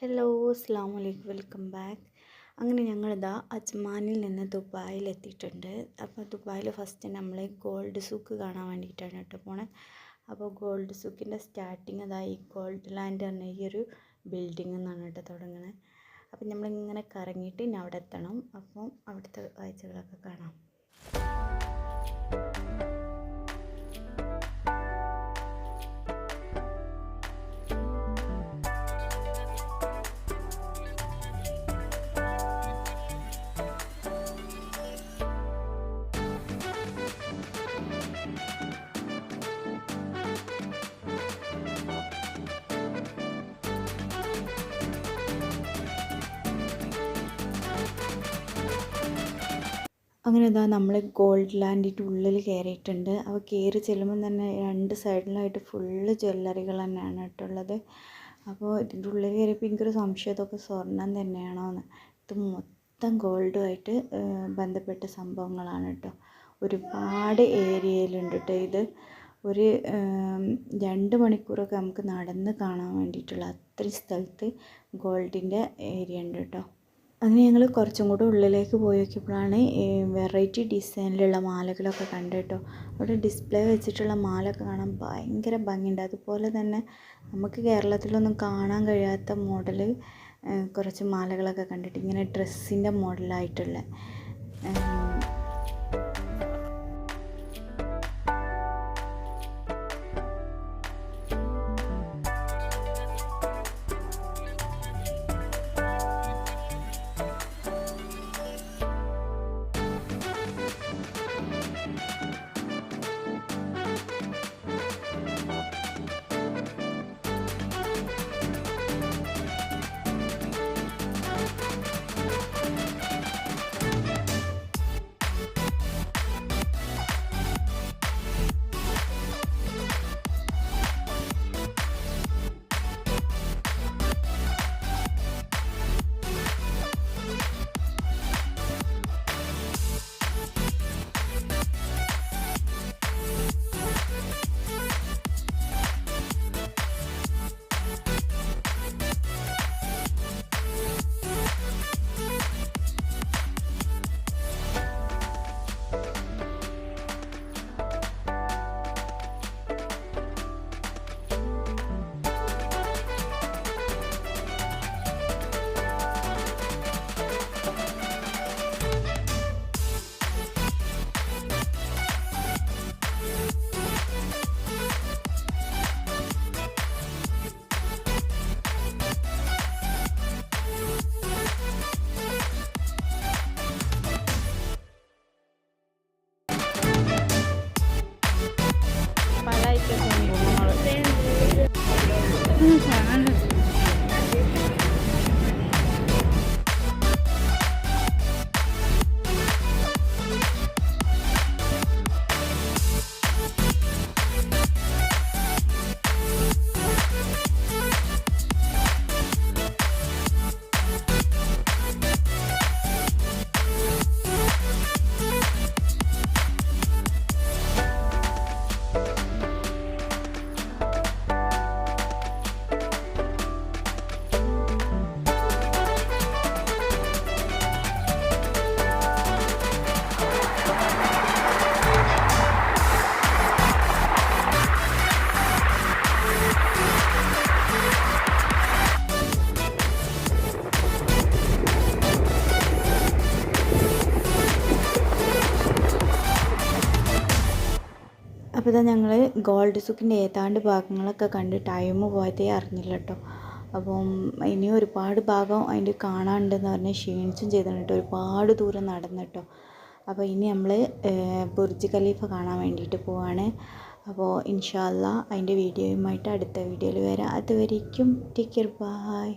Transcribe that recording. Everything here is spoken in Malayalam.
ഹലോ, അസ്സാം വലൈക്കും, വെൽക്കം ബാക്ക്. അങ്ങനെ ഞങ്ങളിതാ അജ്മാനിൽ നിന്ന് ദുബായിൽ എത്തിയിട്ടുണ്ട്. അപ്പോൾ ദുബായിൽ ഫസ്റ്റ് നമ്മൾ ഗോൾഡ് സൂക്ക് കാണാൻ വേണ്ടിയിട്ടാണ് കേട്ടോ പോണേ. അപ്പോൾ ഗോൾഡ് സൂക്കിൻ്റെ സ്റ്റാർട്ടിങ് അതായി ഗോൾഡ് ലാൻഡ് പറഞ്ഞ ഈ ഒരു ബിൽഡിംഗ് നിന്നാണ് കേട്ടോ തുടങ്ങുന്നത്. അപ്പോൾ നമ്മളിങ്ങനെ കറങ്ങിയിട്ട് ഇനി അവിടെ എത്തണം. അപ്പം അവിടുത്തെ കാഴ്ചകളൊക്കെ കാണാം. അങ്ങനെ ഇതാ നമ്മൾ ഗോൾഡ് ലാൻഡിൻ്റെ ഉള്ളിൽ കയറിയിട്ടുണ്ട്. അപ്പോൾ കയറി ചെല്ലുമ്പോൾ തന്നെ രണ്ട് സൈഡിലായിട്ട് ഫുള്ള് ജ്വല്ലറികൾ തന്നെയാണ് കേട്ടുള്ളത്. അപ്പോൾ ഇതിൻ്റെ ഉള്ളിൽ കയറിയപ്പോൾ എനിക്കൊരു സംശയം, ഇതൊക്കെ സ്വർണം തന്നെയാണോ എന്ന്. ഇത് മൊത്തം ഗോൾഡുമായിട്ട് ബന്ധപ്പെട്ട സംഭവങ്ങളാണ് കേട്ടോ. ഒരുപാട് ഏരിയയിലുണ്ട് കേട്ടോ. ഇത് ഒരു 2 മണിക്കൂറൊക്കെ നമുക്ക് നടന്ന് കാണാൻ വേണ്ടിയിട്ടുള്ള അത്രയും സ്ഥലത്ത് ഗോൾഡിൻ്റെ ഏരിയ ഉണ്ട് കേട്ടോ. അങ്ങനെ ഞങ്ങൾ കുറച്ചും കൂടെ ഉള്ളിലേക്ക് പോയി നോക്കിയപ്പോഴാണ് വെറൈറ്റി ഡിസൈനിലുള്ള മാലകളൊക്കെ കണ്ടു കേട്ടോ. അവിടെ ഡിസ്പ്ലേ വെച്ചിട്ടുള്ള മാലയൊക്കെ കാണാൻ ഭയങ്കര ഭംഗിയുണ്ട്. അതുപോലെ തന്നെ നമുക്ക് കേരളത്തിലൊന്നും കാണാൻ കഴിയാത്ത മോഡൽ കുറച്ച് മാലകളൊക്കെ കണ്ടിട്ട്, ഇങ്ങനെ ഡ്രസ്സിൻ്റെ മോഡലായിട്ടുള്ള അപ്പോൾ ഇതാ ഞങ്ങൾ ഗോൾഡ് സൂക്കിൻ്റെ ഏതാണ്ട് ഭാഗങ്ങളൊക്കെ കണ്ട് ടൈം പോയതേ അറിഞ്ഞില്ല കേട്ടോ. അപ്പം ഇനി ഒരുപാട് ഭാഗം അതിൻ്റെ കാണാനുണ്ടെന്ന് പറഞ്ഞ് ക്ഷീണിച്ചും ചെയ്തിട്ട് ഒരുപാട് ദൂരം നടന്നു കേട്ടോ. അപ്പോൾ ഇനി നമ്മൾ ബുർജ് ഖലീഫ കാണാൻ വേണ്ടിയിട്ട് പോവാണ്. അപ്പോൾ ഇൻഷാ അല്ലാഹ് അതിൻ്റെ വീഡിയോയുമായിട്ട് അടുത്ത വീഡിയോയിൽ വരാം. അതുവരേക്കും ടേക്ക് കെയർ, ബൈ.